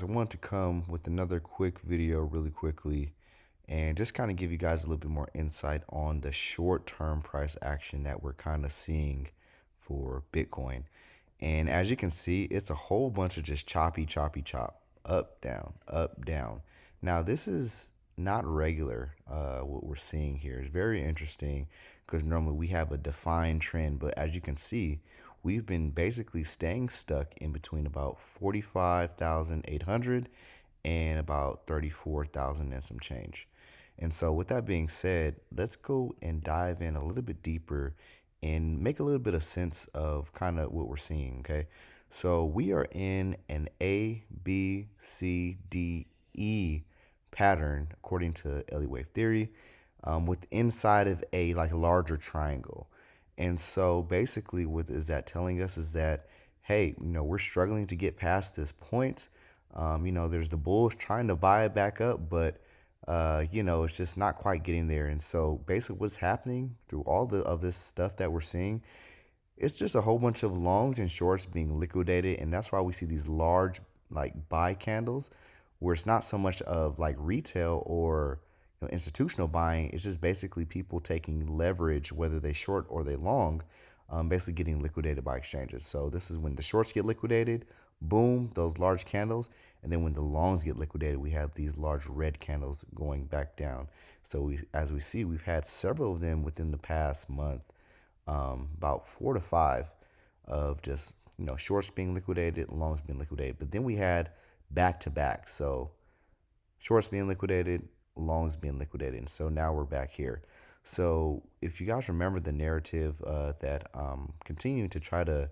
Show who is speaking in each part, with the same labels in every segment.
Speaker 1: I want to come with another quick video really quickly and just kind of give you guys a little bit more insight on the short-term price action that we're kind of seeing for Bitcoin. And as you can see, it's a whole bunch of just choppy, choppy, chop, up, down, up, down. Now, this is not regular, what we're seeing here. It's very interesting because normally we have a defined trend, but as you can see, we've been basically staying stuck in between about 45,800 and about 34,000 and some change. And so, with that being said, let's go and dive in a little bit deeper and make a little bit of sense of kind of what we're seeing. Okay. So, we are in an A, B, C, D, E pattern according to Elliott wave theory, with inside of a like larger triangle. And so basically what is that telling us is that, hey, we're struggling to get past this point. There's the bulls trying to buy it back up, but it's just not quite getting there. And so basically what's happening through all of this stuff that we're seeing, it's just a whole bunch of longs and shorts being liquidated. And that's why we see these large like buy candles where it's not so much of like retail or institutional buying. It's just basically people taking leverage, whether they short or they long, basically getting liquidated by exchanges. So this is when the shorts get liquidated, boom, those large candles. And then when the longs get liquidated, we have these large red candles going back down. So as we see, we've had several of them within the past month, about 4 to 5 of just shorts being liquidated, longs being liquidated. But then we had back to back, so shorts being liquidated, longs being liquidated, and so now we're back here. So if you guys remember the narrative that continuing to try to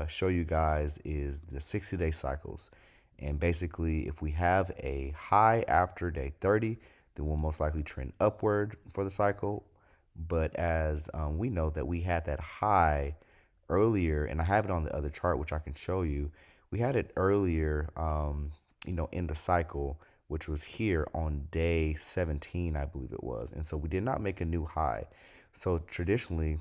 Speaker 1: show you guys is the 60-day cycles. And basically, if we have a high after day 30, then we'll most likely trend upward for the cycle. But as we know that we had that high earlier, and I have it on the other chart, which I can show you. We had it earlier, in the cycle, which was here on day 17, I believe it was. And so we did not make a new high. So traditionally,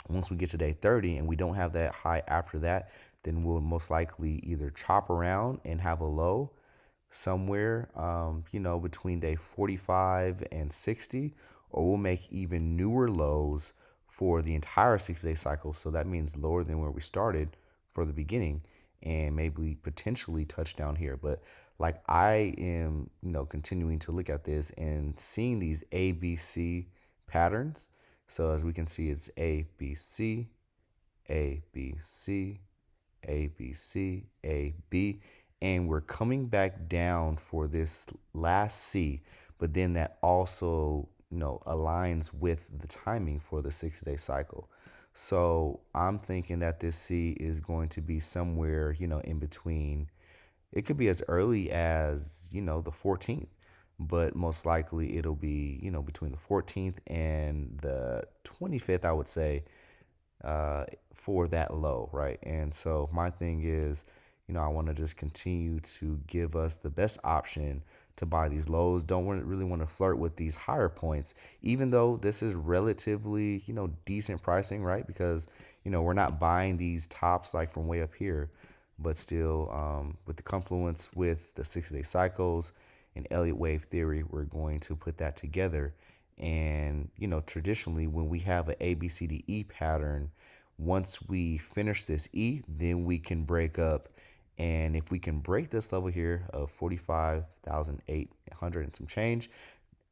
Speaker 1: once we get to day 30 and we don't have that high after that, then we'll most likely either chop around and have a low somewhere, between day 45 and 60, or we'll make even newer lows for the entire 60-day cycle. So that means lower than where we started for the beginning and maybe potentially touch down here. But like I am, continuing to look at this and seeing these ABC patterns. So as we can see, it's A, B, C, A, B, C, A, B, C, A, B. And we're coming back down for this last C, but then that also, aligns with the timing for the 60-day cycle. So I'm thinking that this C is going to be somewhere, in between. It could be as early as, the 14th, but most likely it'll be, between the 14th and the 25th, I would say, for that low, right? And so my thing is, I want to just continue to give us the best option to buy these lows. Don't really want to flirt with these higher points, even though this is relatively, decent pricing, right? Because, we're not buying these tops like from way up here, but still, with the confluence with the 60-day cycles and Elliott wave theory, we're going to put that together. And, traditionally, when we have an ABCDE pattern, once we finish this E, then we can break up. And if we can break this level here of 45,800 and some change,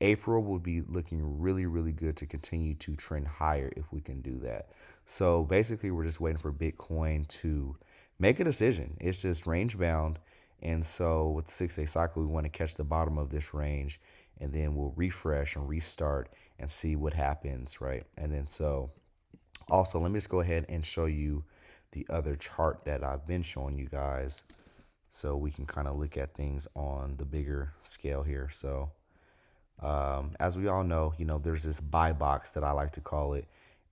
Speaker 1: April will be looking really, really good to continue to trend higher if we can do that. So basically, we're just waiting for Bitcoin to make a decision. It's just range bound. And so with the 6-day cycle, we want to catch the bottom of this range and then we'll refresh and restart and see what happens, right? And then so also, let me just go ahead and show you the other chart that I've been showing you guys so we can kind of look at things on the bigger scale here. So as we all know, there's this buy box that I like to call it.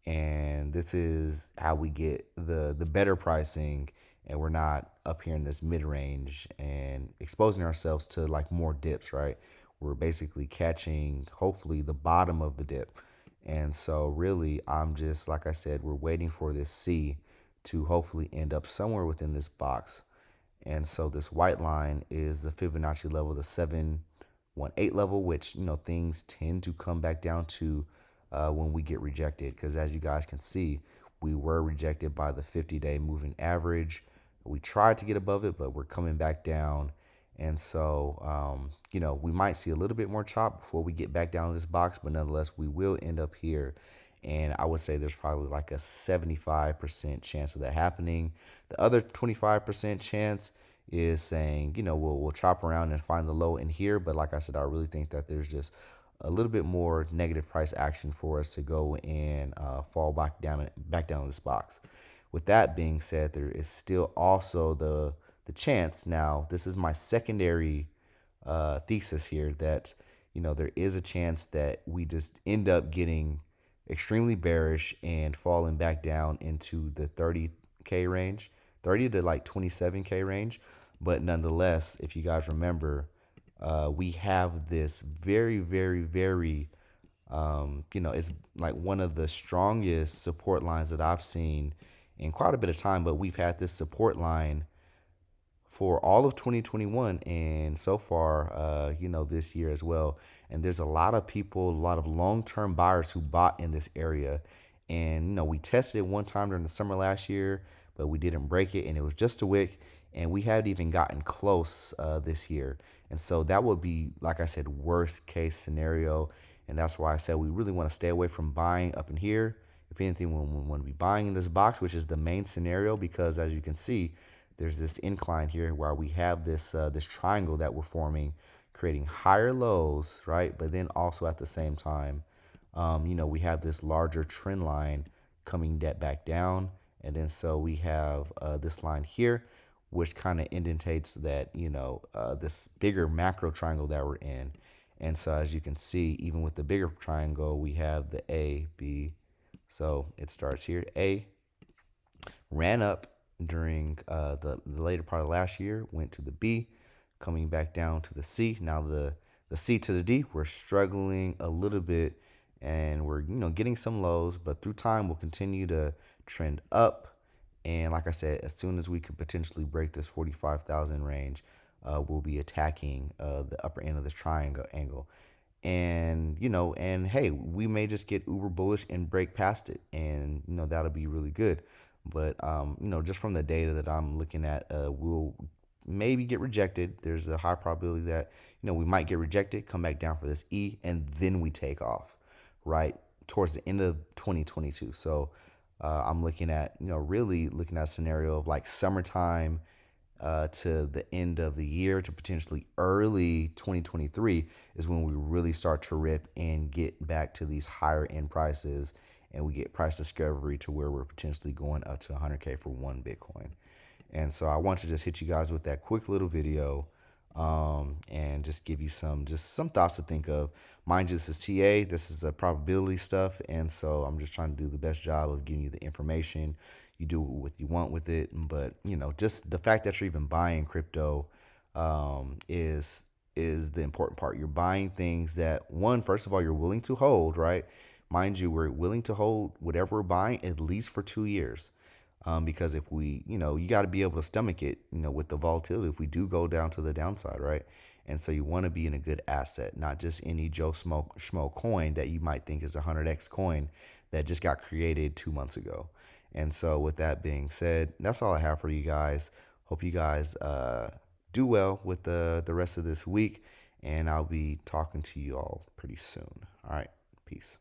Speaker 1: And this is how we get the better pricing, and we're not up here in this mid range and exposing ourselves to like more dips, right? We're basically catching hopefully the bottom of the dip. And so really I'm just, like I said, we're waiting for this C to hopefully end up somewhere within this box. And so this white line is the Fibonacci level, the 718 level, which, things tend to come back down to when we get rejected. Because as you guys can see, we were rejected by the 50-day moving average. We tried to get above it, but we're coming back down. And so, we might see a little bit more chop before we get back down to this box, but nonetheless, we will end up here. And I would say there's probably like a 75% chance of that happening. The other 25% chance is saying, we'll chop around and find the low in here. But like I said, I really think that there's just a little bit more negative price action for us to go and fall back down in this box. With that being said, there is still also the chance. Now, this is my secondary thesis here that there is a chance that we just end up getting extremely bearish and falling back down into the 30K range, 30 to like 27K range. But nonetheless, if you guys remember, we have this very, very, very, it's like one of the strongest support lines that I've seen in quite a bit of time. But we've had this support line for all of 2021 and so far, this year as well. And there's a lot of people, a lot of long-term buyers who bought in this area. And, we tested it one time during the summer last year, but we didn't break it. And it was just a wick. And we haven't even gotten close this year. And so that would be, like I said, worst case scenario. And that's why I said we really want to stay away from buying up in here. If anything, we want to be buying in this box, which is the main scenario, because as you can see, there's this incline here where we have this this triangle that we're forming, creating higher lows, right? But then also at the same time, we have this larger trend line coming back down. And then so we have this line here, which kind of indentates that, this bigger macro triangle that we're in. And so as you can see, even with the bigger triangle, we have the A, B. So it starts here. A ran up during the later part of last year, went to the B, coming back down to the C. Now the C to the D, we're struggling a little bit and we're getting some lows, but through time we'll continue to trend up. And like I said, as soon as we could potentially break this 45,000 range, we'll be attacking the upper end of this triangle angle. And and hey, we may just get uber bullish and break past it, and that'll be really good. But just from the data that I'm looking at, we'll maybe get rejected. There's a high probability that we might get rejected, come back down for this E, and then we take off right towards the end of 2022. So I'm looking at really looking at a scenario of like summertime to the end of the year to potentially early 2023 is when we really start to rip and get back to these higher end prices, and we get price discovery to where we're potentially going up to 100K for one Bitcoin. And so I want to just hit you guys with that quick little video and just give you some thoughts to think of. Mind you, this is TA. This is the probability stuff, and so I'm just trying to do the best job of giving you the information. You do what you want with it, but just the fact that you're even buying crypto is the important part. You're buying things that, one, first of all, you're willing to hold, right? Mind you, we're willing to hold whatever we're buying at least for 2 years. Because if we, you got to be able to stomach it, with the volatility, if we do go down to the downside, right? And so you want to be in a good asset, not just any Joe Schmo coin that you might think is a 100x coin that just got created 2 months ago. And so with that being said, that's all I have for you guys. Hope you guys do well with the rest of this week, and I'll be talking to you all pretty soon. All right, peace.